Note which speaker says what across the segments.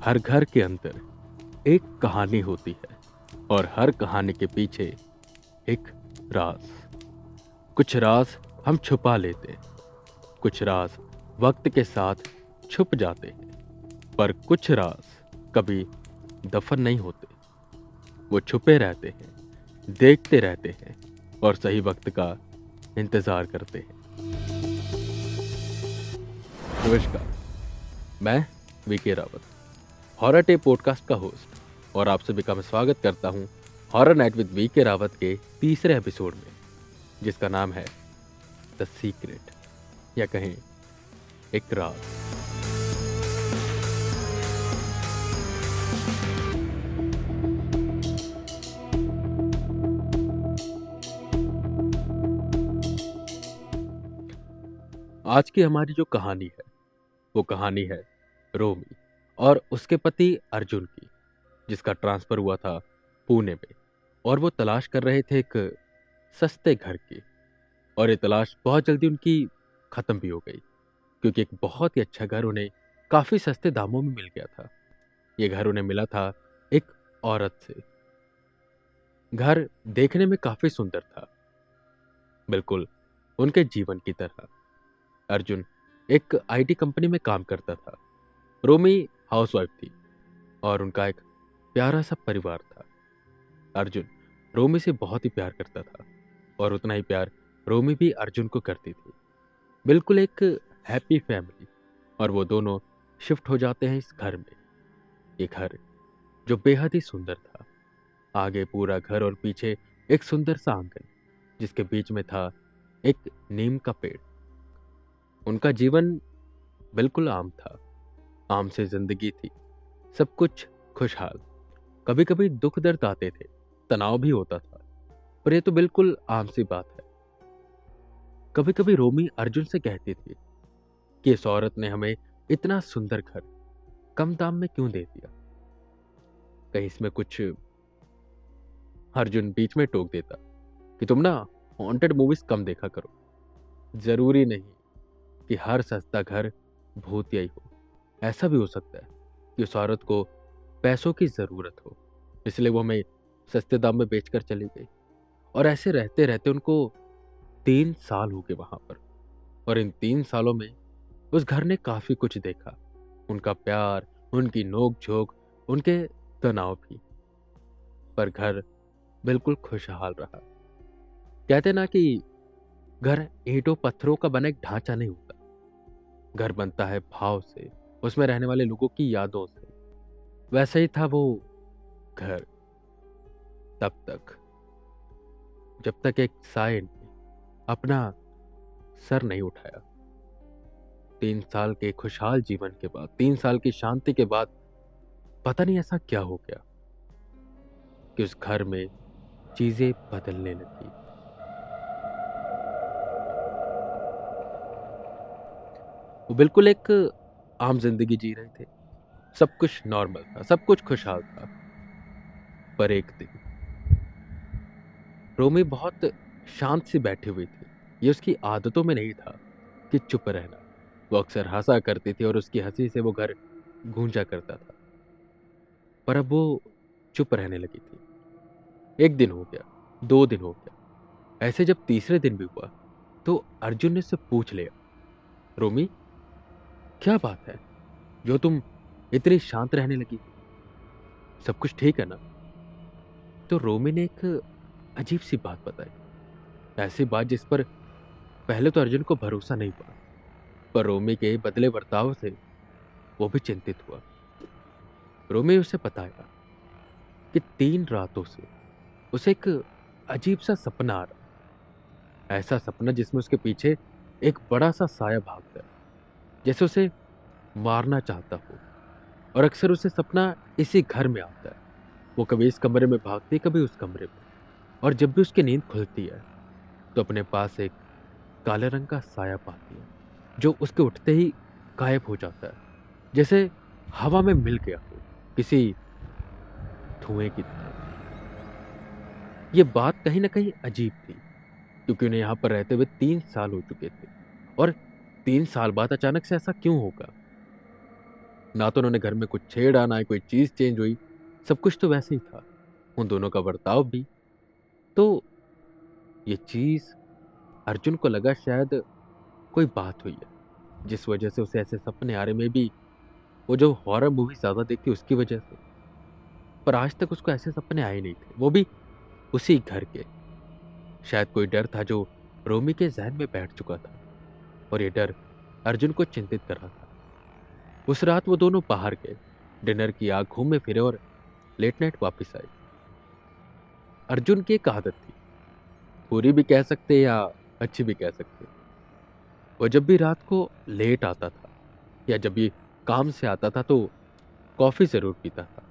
Speaker 1: हर घर के अंदर एक कहानी होती है और हर कहानी के पीछे एक राज। कुछ राज हम छुपा लेते हैं, कुछ राज वक्त के साथ छुप जाते हैं, पर कुछ राज कभी दफन नहीं होते। वो छुपे रहते हैं, देखते रहते हैं और सही वक्त का इंतजार करते हैं। नमस्कार, मैं VK Rawat, horror tape podcast का होस्ट, और आप सभी का मैं स्वागत करता हूं horror night with VK Rawat के तीसरे एपिसोड में, जिसका नाम है द सीक्रेट, या कहें एक राज। आज की हमारी जो कहानी है वो कहानी है रोमी और उसके पति अर्जुन की, जिसका ट्रांसफर हुआ था पुणे में, और वो तलाश कर रहे थे एक सस्ते घर की। और ये तलाश बहुत जल्दी उनकी खत्म भी हो गई, क्योंकि एक बहुत ही अच्छा घर उन्हें काफी सस्ते दामों में मिल गया था। ये घर उन्हें मिला था एक औरत से। घर देखने में काफी सुंदर था, बिल्कुल उनके जीवन की तरह। अर्जुन एक आईटी कंपनी में काम करता था, रोमी हाउसवाइफ थी, और उनका एक प्यारा सा परिवार था। अर्जुन रोमी से बहुत ही प्यार करता था, और उतना ही प्यार रोमी भी अर्जुन को करती थी। बिल्कुल एक हैप्पी फैमिली। और वो दोनों शिफ्ट हो जाते हैं इस घर में। ये घर जो बेहद ही सुंदर था। आगे पूरा घर और पीछे एक सुंदर सा आंगन, जिसके बीच में था एक नीम का पेड़। उनका जीवन बिल्कुल आम था, आम से जिंदगी थी, सब कुछ खुशहाल। कभी कभी दुख दर्द आते थे, तनाव भी होता था, पर ये तो बिल्कुल आम सी बात है। कभी कभी रोमी अर्जुन से कहती थी कि इस औरत ने हमें इतना सुंदर घर कम दाम में क्यों दे दिया। कहीं इसमें कुछ अर्जुन बीच में टोक देता कि तुम ना हॉन्टेड मूवीज कम देखा करो। जरूरी नहीं कि हर सस्ता घर भूतिया ही हो। ऐसा भी हो सकता है कि उस औरत को पैसों की जरूरत हो, इसलिए वो हमें सस्ते दाम में बेचकर चली गई। और ऐसे रहते रहते उनको 3 साल हो गए वहां पर। और इन 3 सालों में उस घर ने काफी कुछ देखा, उनका प्यार, उनकी नोक झोंक, उनके तनाव भी। पर घर बिल्कुल खुशहाल रहा। कहते ना कि घर ईंटों पत्थरों का बना एक ढांचा नहीं होता। घर बनता है भाव से, उसमें रहने वाले लोगों की यादों से। वैसे ही था वो घर, तब तक जब तक एक साए ने अपना सर नहीं उठाया। 3 साल के खुशहाल जीवन के बाद, 3 साल की शांति के बाद, पता नहीं ऐसा क्या हो गया कि उस घर में चीजें बदलने लगी। वो बिल्कुल एक आम जिंदगी जी रहे थे, सब कुछ नॉर्मल था, सब कुछ खुशहाल था। पर एक दिन रोमी बहुत शांत सी बैठी हुई थी। ये उसकी आदतों में नहीं था कि चुप रहना। वो अक्सर हंसा करती थी और उसकी हंसी से वो घर गूंजा करता था। पर अब वो चुप रहने लगी थी। 1 दिन हो गया, 2 दिन हो गया, ऐसे जब तीसरे दिन भी हुआ तो अर्जुन ने उससे पूछ लिया, रोमी क्या बात है जो तुम इतनी शांत रहने लगी, सब कुछ ठीक है ना? तो रोमी ने एक अजीब सी बात बताई, ऐसी बात जिस पर पहले तो अर्जुन को भरोसा नहीं हुआ। पर रोमी के बदले बर्ताव से वो भी चिंतित हुआ। रोमी उसे बताया कि 3 रातों से उसे एक अजीब सा सपना आ रहा। ऐसा सपना जिसमें उसके पीछे एक बड़ा सा साया भागता है, जैसे उसे मारना चाहता हो। और अक्सर उसे सपना इसी घर में आता है। वो कभी इस कमरे में भागती है, कभी उस कमरे में। और जब भी उसकी नींद खुलती है तो अपने पास एक काले रंग का साया पाती है, जो उसके उठते ही गायब हो जाता है, जैसे हवा में मिल गया हो किसी धुएं की तरह। ये बात कहीं ना कहीं अजीब थी, क्योंकि उन्हें यहाँ पर रहते हुए 3 साल हो चुके थे। और 3 साल बाद अचानक से ऐसा क्यों होगा? ना तो उन्होंने घर में कुछ छेड़ा, ना ही कोई चीज़ चेंज हुई, सब कुछ तो वैसे ही था। उन दोनों का बर्ताव भी। तो ये चीज़ अर्जुन को लगा शायद कोई बात हुई है, जिस वजह से उसे ऐसे सपने आ रहे, मेबी वो जो हॉरर मूवी ज़्यादा देखती है उसकी वजह से। पर आज तक उसको ऐसे सपने आए नहीं थे, वो भी उसी घर के। शायद कोई डर था जो रोमी के ज़हन में बैठ चुका था और ये डर अर्जुन को चिंतित कर रहा था। उस रात वो दोनों बाहर गए, डिनर किया, घूमे फिरे और लेट नाइट वापस आए। अर्जुन की एक आदत थी, बुरी भी कह सकते या अच्छी भी कह सकते। वो जब भी रात को लेट आता था या जब भी काम से आता था तो कॉफी जरूर पीता था।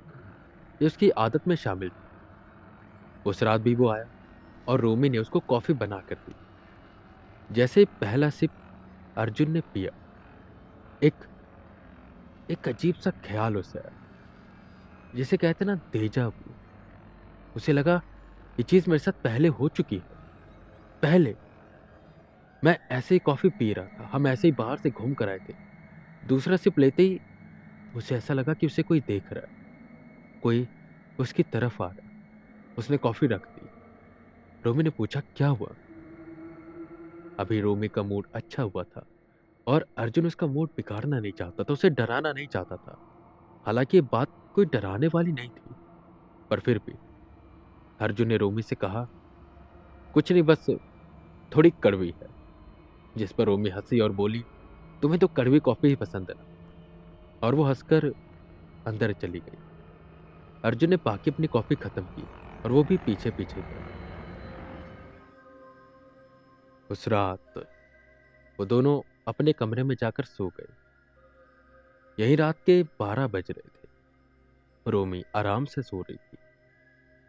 Speaker 1: ये उसकी आदत में शामिल थी। उस रात भी वो आया और रोमी ने उसको कॉफी बना कर दी। जैसे ही पहला सिप अर्जुन ने पिया, एक एक अजीब सा ख्याल उसे आया, जिसे कहते ना देजा vu। उसे लगा ये चीज मेरे साथ पहले हो चुकी है। पहले मैं ऐसे ही कॉफी पी रहा था, हम ऐसे ही बाहर से घूम कर आए थे। दूसरा सिप लेते ही उसे ऐसा लगा कि उसे कोई देख रहा है, कोई उसकी तरफ आ रहा है। उसने कॉफी रख दी। रोमी ने पूछा क्या हुआ। अभी रोमी का मूड अच्छा हुआ था और अर्जुन उसका मूड बिगाड़ना नहीं चाहता था, उसे डराना नहीं चाहता था। हालांकि ये बात कोई डराने वाली नहीं थी, पर फिर भी अर्जुन ने रोमी से कहा, कुछ नहीं, बस थोड़ी कड़वी है। जिस पर रोमी हंसी और बोली, तुम्हें तो कड़वी कॉफी ही पसंद है ना। और वो हंसकर अंदर चली गई। अर्जुन ने बाकी अपनी कॉफी खत्म की और वो भी पीछे पीछे गया। उस रात वो दोनों अपने कमरे में जाकर सो गए। यही रात के 12 बज रहे थे। रोमी आराम से सो रही थी,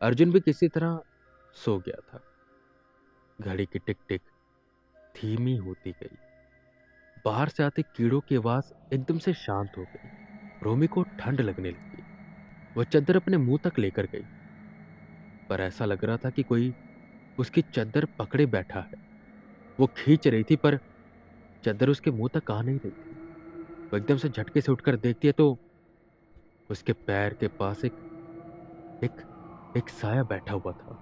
Speaker 1: अर्जुन भी किसी तरह सो गया था। घड़ी की टिक टिक धीमी होती गई। बाहर से आते कीड़ों की आवाज एकदम से शांत हो गई। रोमी को ठंड लगने लगी। वो चद्दर अपने मुंह तक लेकर गई, पर ऐसा लग रहा था कि कोई उसकी चद्दर पकड़े बैठा है। वो खींच रही थी पर चद्दर उसके मुंह तक आ नहीं रही थी। वो एकदम से झटके से उठकर देखती है तो उसके पैर के पास एक एक साया बैठा हुआ था,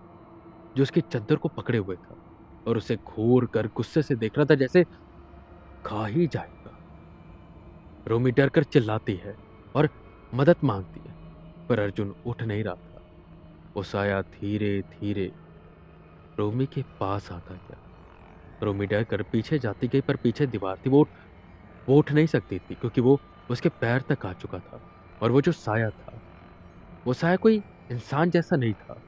Speaker 1: जो उसकी चद्दर को पकड़े हुए था और उसे घूर कर गुस्से से देख रहा था, जैसे खा ही जाएगा। रोमी डर कर चिल्लाती है और मदद मांगती है, पर अर्जुन उठ नहीं रहा था। वो साया धीरे धीरे रोमी के पास आता गया। रोमी डर कर पीछे जाती गई, पर पीछे दीवार थी। वो उठ नहीं सकती थी क्योंकि वो उसके पैर तक आ चुका था। और वो जो साया था, वो साया कोई इंसान जैसा नहीं था।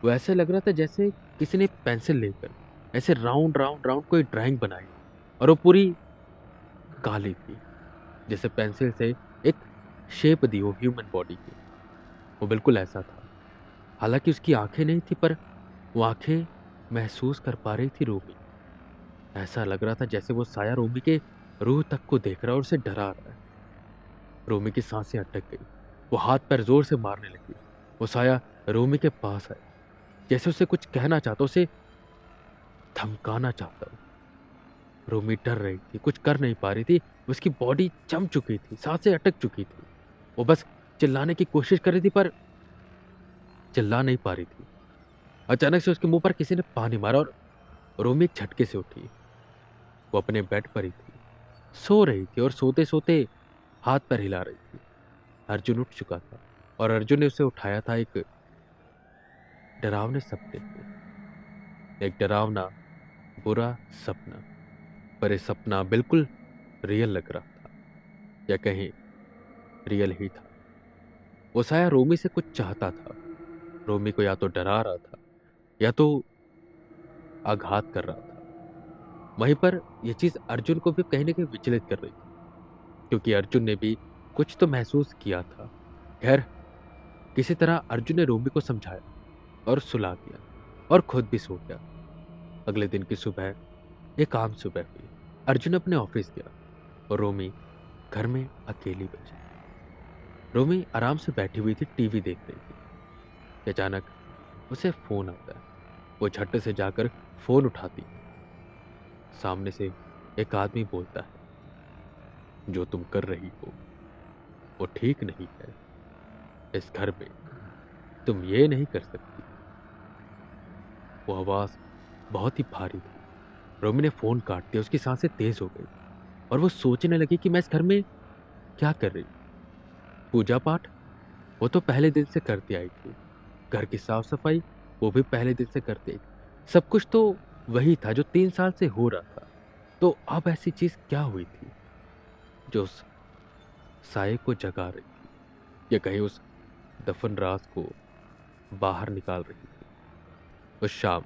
Speaker 1: वो ऐसे लग रहा था जैसे किसी ने पेंसिल लेकर ऐसे राउंड राउंड राउंड कोई ड्राइंग बनाई, और वो पूरी काली थी, जैसे पेंसिल से एक शेप दी हो ह्यूमन बॉडी की। वो बिल्कुल ऐसा था। हालांकि उसकी आंखें नहीं थी, पर वो आंखें महसूस कर पा रही थी रोमी। ऐसा लग रहा था जैसे वो साया रोमी के रूह तक को देख रहा है और उसे डरा रहा है। रोमी की सांसें अटक गई। वो हाथ पैर जोर से मारने लगी। वो साया रोमी के पास आया, जैसे उसे कुछ कहना चाहता, उसे धमकाना चाहता हो। रोमी डर रही थी, कुछ कर नहीं पा रही थी। उसकी बॉडी जम चुकी थी, सांसें अटक चुकी थी। वो बस चिल्लाने की कोशिश कर रही थी, पर चिल्ला नहीं पा रही थी। अचानक से उसके मुंह पर किसी ने पानी मारा और रोमी एक झटके से उठी। वो अपने बेड पर ही थी, सो रही थी और सोते सोते हाथ पैर हिला रही थी। अर्जुन उठ चुका था और अर्जुन ने उसे उठाया था एक डरावने सपने में। एक डरावना बुरा सपना। पर यह सपना बिल्कुल रियल लग रहा था, या कहीं रियल ही था। वो साया रोमी से कुछ चाहता था। रोमी को या तो डरा रहा था या तो आघात कर रहा था। वहीं पर यह चीज अर्जुन को भी कहीं ना कहीं विचलित कर रही थी, क्योंकि अर्जुन ने भी कुछ तो महसूस किया था। खैर, किसी तरह अर्जुन ने रोमी को समझाया और सुला दिया और खुद भी सो गया। अगले दिन की सुबह एक आम सुबह हुई। अर्जुन अपने ऑफिस गया और रोमी घर में अकेली बची। रोमी आराम से बैठी हुई थी, टीवी देख रही थी कि अचानक उसे फोन आता है। वो झट से जाकर फोन उठाती है। सामने से एक आदमी बोलता है, जो तुम कर रही हो वो ठीक नहीं है। इस घर में तुम ये नहीं कर सकती। वो आवाज बहुत ही भारी थी। रोमी ने फोन काट दिया, उसकी सांसें तेज हो गई और वो सोचने लगी कि मैं इस घर में क्या कर रही हूँ। पूजा पाठ वो तो पहले दिन से करती आई थी, घर की साफ सफाई वो भी पहले दिन से करती आई थी। सब कुछ तो वही था जो 3 साल से हो रहा था। तो अब ऐसी चीज क्या हुई थी जो उस साये को जगा रही थी, या कहीं उस दफन राज को बाहर निकाल रही थी। उस शाम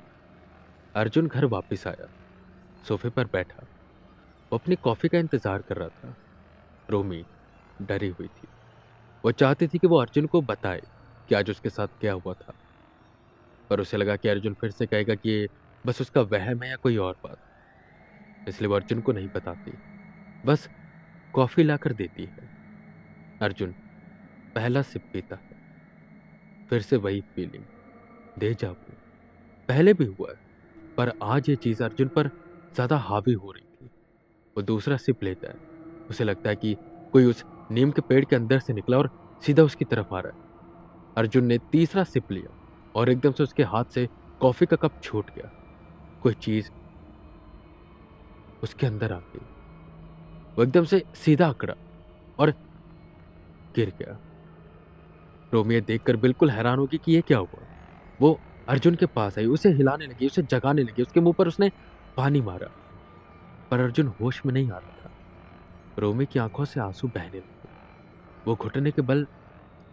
Speaker 1: अर्जुन घर वापस आया, सोफे पर बैठा। वो अपनी कॉफी का इंतजार कर रहा था। रोमी डरी हुई थी। वो चाहती थी कि वो अर्जुन को बताए कि आज उसके साथ क्या हुआ था, पर उसे लगा कि अर्जुन फिर से कहेगा कि ये बस उसका वहम है या कोई और बात। इसलिए वो अर्जुन को नहीं बताती, बस कॉफी लाकर देती है। अर्जुन पहला सिप पीता है। फिर से वही फीलिंग, डेजा वू। पहले भी हुआ है, पर आज ये चीज अर्जुन पर ज्यादा हावी हो रही थी। वो दूसरा सिप लेता है। उसे लगता है कि कोई उस नीम के पेड़ के अंदर से निकला और सीधा उसकी तरफ आ रहा है। अर्जुन ने तीसरा सिप लिया और एकदम से उसके हाथ से कॉफी का कप छूट गया। कोई चीज उसके अंदर आ गई। वो एकदम से सीधा अकड़ा और गिर गया। रोमी ये देखकर बिल्कुल हैरान होगी कि ये क्या हुआ। वो अर्जुन के पास आई, उसे हिलाने लगी, उसे जगाने लगी, उसके मुंह पर उसने पानी मारा, पर अर्जुन होश में नहीं आ रहा था। रोमी की आंखों से आंसू बहने लगे। वो घुटने के बल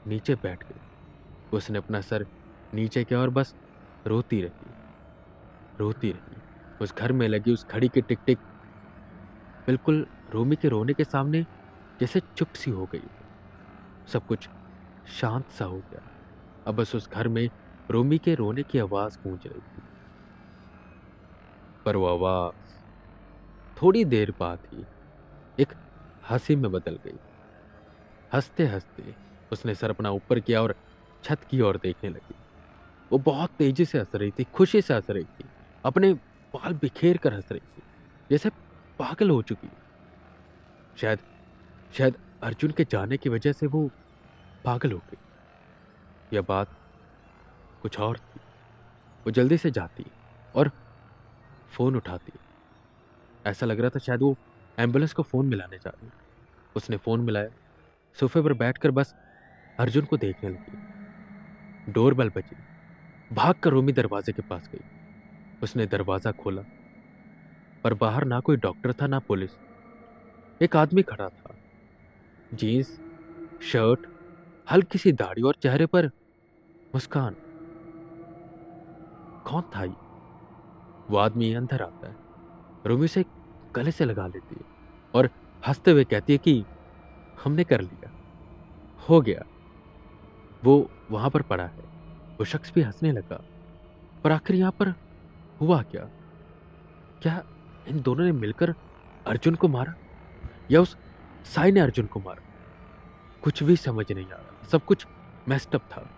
Speaker 1: नीचे बैठ गई। उसने अपना सर नीचे किया और बस रोती रही, रोती रही। उस घर में लगी उस घड़ी की टिक टिक बिल्कुल रोमी के रोने के सामने जैसे चुप सी हो गई। सब कुछ शांत सा हो गया। अब बस उस घर में रोमी के रोने की आवाज गूंज रही थी, पर वो आवाज थोड़ी देर बाद ही एक हंसी में बदल गई। हंसते हंसते उसने सर अपना ऊपर किया और छत की ओर देखने लगी। वो बहुत तेजी से हंस रही थी, खुशी से हंस रही थी, अपने बाल बिखेर कर हंस रही थी, जैसे पागल हो चुकी। शायद शायद अर्जुन के जाने की वजह से वो पागल हो गई। यह बात कुछ और थी। वो जल्दी से जाती और फोन उठाती। ऐसा लग रहा था शायद वो एम्बुलेंस को फोन मिलाने जा रही। उसने फोन मिलाया, सोफे पर बैठकर बस अर्जुन को देखने लगी। डोरबेल बजी। भाग कर रोमी दरवाजे के पास गई। उसने दरवाजा खोला, पर बाहर ना कोई डॉक्टर था ना पुलिस। एक आदमी खड़ा था, जीन्स, शर्ट, हल्की सी दाढ़ी और चेहरे पर मुस्कान। कौन था ये? वो आदमी अंदर आता है, रोमी उसे गले से लगा लेती है और हंसते हुए कहती है कि हमने कर लिया, हो गया। वो वहां पर पड़ा है। वो शख्स भी हंसने लगा। पर आखिर यहां पर हुआ क्या? क्या इन दोनों ने मिलकर अर्जुन को मारा, या उस साई ने अर्जुन को मारा? कुछ भी समझ नहीं आ रहा। सब कुछ मेस्ड अप था।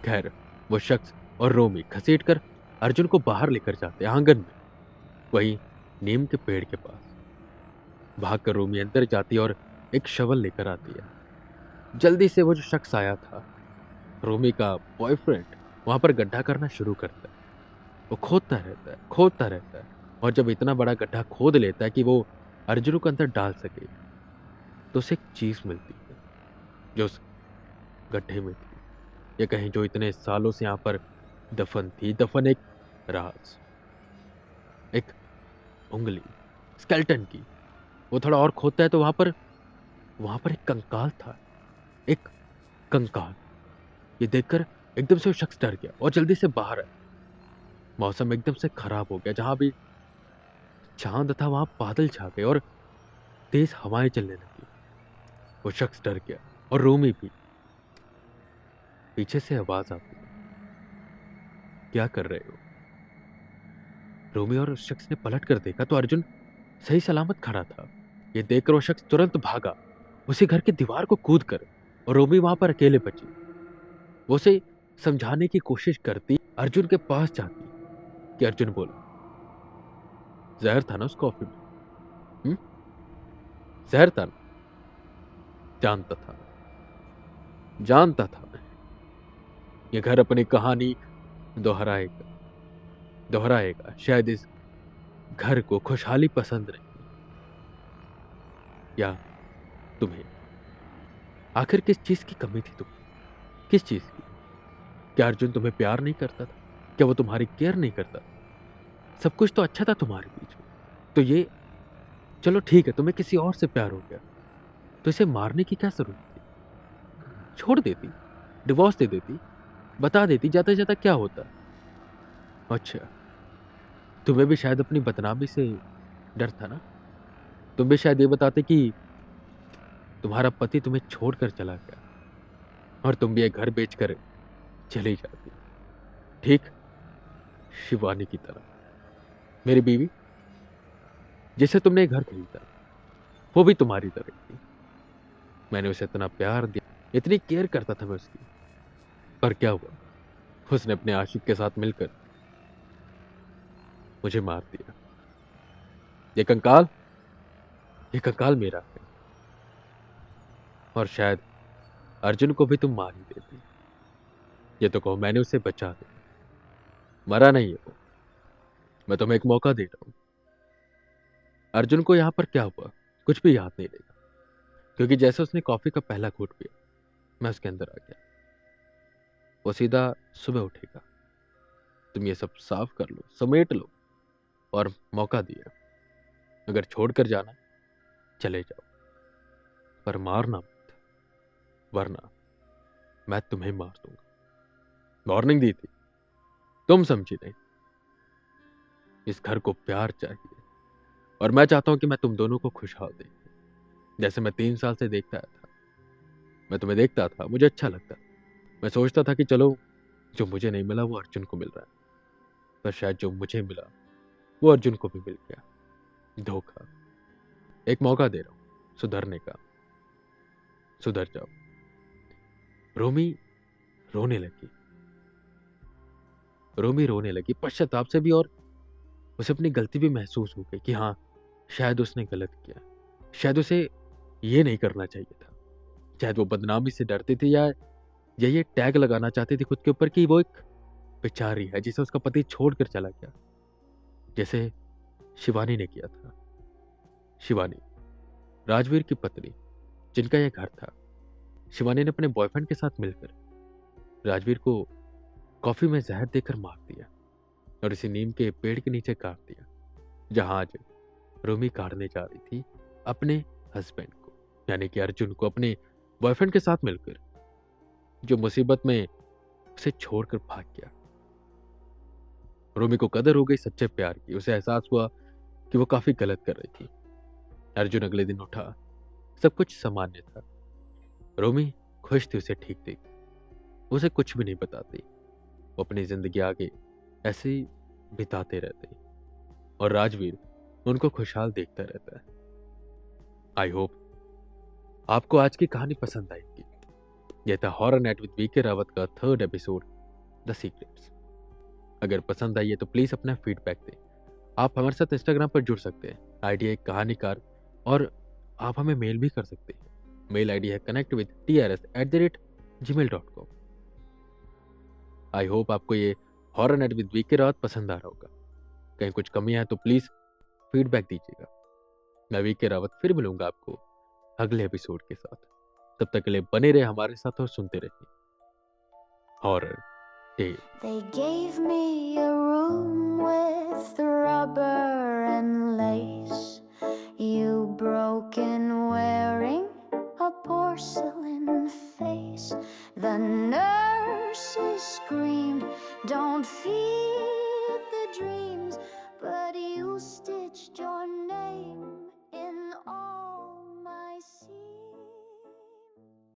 Speaker 1: खैर, वो शख्स और रोमी घसीटकर अर्जुन को बाहर लेकर जाते आंगन में, वहीं नीम के पेड़ के पास। भागकर रोमी अंदर जाती और एक शवल लेकर आती है। जल्दी से वो जो शख्स आया था, रोमी का बॉयफ्रेंड, वहां पर गड्ढा करना शुरू करता है। वो खोदता रहता है, खोदता रहता है, और जब इतना बड़ा गड्ढा खोद लेता है कि वो अर्जुन को अंदर डाल सके, तो उसे एक चीज मिलती है जो उस गड्ढे में थी, या कहीं जो इतने सालों से यहां पर दफन थी। दफन एक राज, एक उंगली, स्केल्टन की। वो थोड़ा और खोदता है तो वहां पर एक कंकाल था। एक कंकाल। ये देखकर एकदम से वो शख्स डर गया और जल्दी से बाहर आया। मौसम एकदम से खराब हो गया। जहां भी चांद था वहां बादल छा गए और तेज हवाएं चलने लगी। वो शख्स डर गया और रोमी भी। पीछे से आवाज आती है, क्या कर रहे हो? रोमी और उस शख्स ने पलट कर देखा तो अर्जुन सही सलामत खड़ा था। ये देखकर वो शख्स तुरंत भागा, उसी घर की दीवार को कूद कर, और रोमी वहां पर अकेले बची। वो उसे समझाने की कोशिश करती, अर्जुन के पास जाती कि अर्जुन बोला, जहर था ना उस कॉफी में? हम्म? जहर था ना? जानता था। जानता था मैं, ये घर अपनी कहानी दोहराएगा दोहराएगा। शायद इस घर को खुशहाली पसंद नहीं, या तुम्हें। आखिर किस चीज की कमी थी तुम्हें? किस चीज की? क्या अर्जुन तुम्हें प्यार नहीं करता था? क्या वो तुम्हारी केयर नहीं करता? सब कुछ तो अच्छा था तुम्हारे बीच में। तो ये, चलो ठीक है, तुम्हें किसी और से प्यार हो गया, तो इसे मारने की क्या जरूरत थी? छोड़ देती, डिवोर्स दे देती, बता देती, जाता जाता क्या होता। अच्छा, तुम्हें भी शायद अपनी बदनामी से डर था ना? तुम भी शायद ये बताते कि तुम्हारा पति तुम्हें छोड़कर चला गया, और तुम भी एक घर बेचकर चली जाती, ठीक शिवानी की तरह। मेरी बीवी, जिसे तुमने एक घर खरीदा, वो भी तुम्हारी तरह थी। मैंने उसे इतना प्यार दिया, इतनी केयर करता था मैं उसकी, पर क्या हुआ? उसने अपने आशिक के साथ मिलकर मुझे मार दिया। ये कंकाल, ये कंकाल मेरा है, और शायद अर्जुन को भी तुम मार ही देती। ये तो कहो मैंने उसे बचा दिया। मरा नहीं है वो। मैं तुम्हें एक मौका दे रहा हूं। अर्जुन को यहां पर क्या हुआ कुछ भी याद नहीं रहेगा, क्योंकि जैसे उसने कॉफी का पहला घूंट पिया, मैं उसके अंदर आ गया। वो सीधा सुबह उठेगा। तुम ये सब साफ कर लो, समेट लो, और मौका दिया। अगर छोड़कर जाना, चले जाओ, पर मारना मत, वरना मैं तुम्हें मार दूंगा। वार्निंग दी थी, तुम समझी नहीं। इस घर को प्यार चाहिए, और मैं चाहता हूं कि मैं तुम दोनों को खुशहाल देखूं, जैसे मैं 3 साल से देखता आया था। मैं तुम्हें देखता था, मुझे अच्छा लगता। मैं सोचता था कि चलो, जो मुझे नहीं मिला वो अर्जुन को मिल रहा है, पर शायद जो मुझे मिला वो अर्जुन को भी मिल गया। धोखा। एक मौका दे रहा हूं सुधरने का। सुधर जाओ। रोमी रोने लगी। रोमी रोने लगी पश्चाताप से भी, और उसे अपनी गलती भी महसूस हो गई कि हाँ, शायद उसने गलत किया। शायद उसे ये नहीं करना चाहिए था। शायद वो बदनामी से डरती थी, या ये टैग लगाना चाहती थी खुद के ऊपर कि वो एक बेचारी है जिसे उसका पति छोड़कर चला गया, जैसे शिवानी ने किया था। शिवानी, राजवीर की पत्नी, जिनका यह घर था। शिवानी ने अपने बॉयफ्रेंड के साथ मिलकर राजवीर को कॉफी में जहर देकर मार दिया, और इसी नीम के पेड़ के नीचे काट दिया, जहां आज रोमी काटने जा रही थी अपने हस्बैंड को, यानी कि अर्जुन को, अपने बॉयफ्रेंड के साथ मिलकर, जो मुसीबत में उसे छोड़कर भाग गया। रोमी को कदर हो गई सच्चे प्यार की। उसे एहसास हुआ कि वो काफी गलत कर रही थी। अर्जुन अगले दिन उठा, सब कुछ सामान्य था। रोमी खुश थी उसे ठीक देख। उसे कुछ भी नहीं बताती। वो अपनी जिंदगी आगे ऐसे ही बिताते रहते, और राजवीर उनको खुशहाल देखता रहता है। आई होप आपको आज की कहानी पसंद आएगी। यह था horror night with VK Rawat का 3rd एपिसोड, द सीक्रेट्स। अगर पसंद आई है तो प्लीज अपना फीडबैक दें। आप हमारे साथ इंस्टाग्राम पर जुड़ सकते हैं, आईडी है कहानीकार, और आप हमें मेल भी कर सकते हैं। मेल आईडी है connectwithtrs@gmail.com। आई होप आपको ये horror night with VK Rawat पसंद आ रहा होगा। कहीं कुछ कमी है तो प्लीज फीडबैक दीजिएगा। मैं वीके रावत फिर मिलूंगा आपको अगले एपिसोड के साथ। तब तक के लिए बने रहे हमारे साथ और सुनते रहिए horror tale.
Speaker 2: They gave me a room with rubber and lace. You broke in wearing a porcelain face. The nurses screamed, "Don't feed the dreams," but you stitched your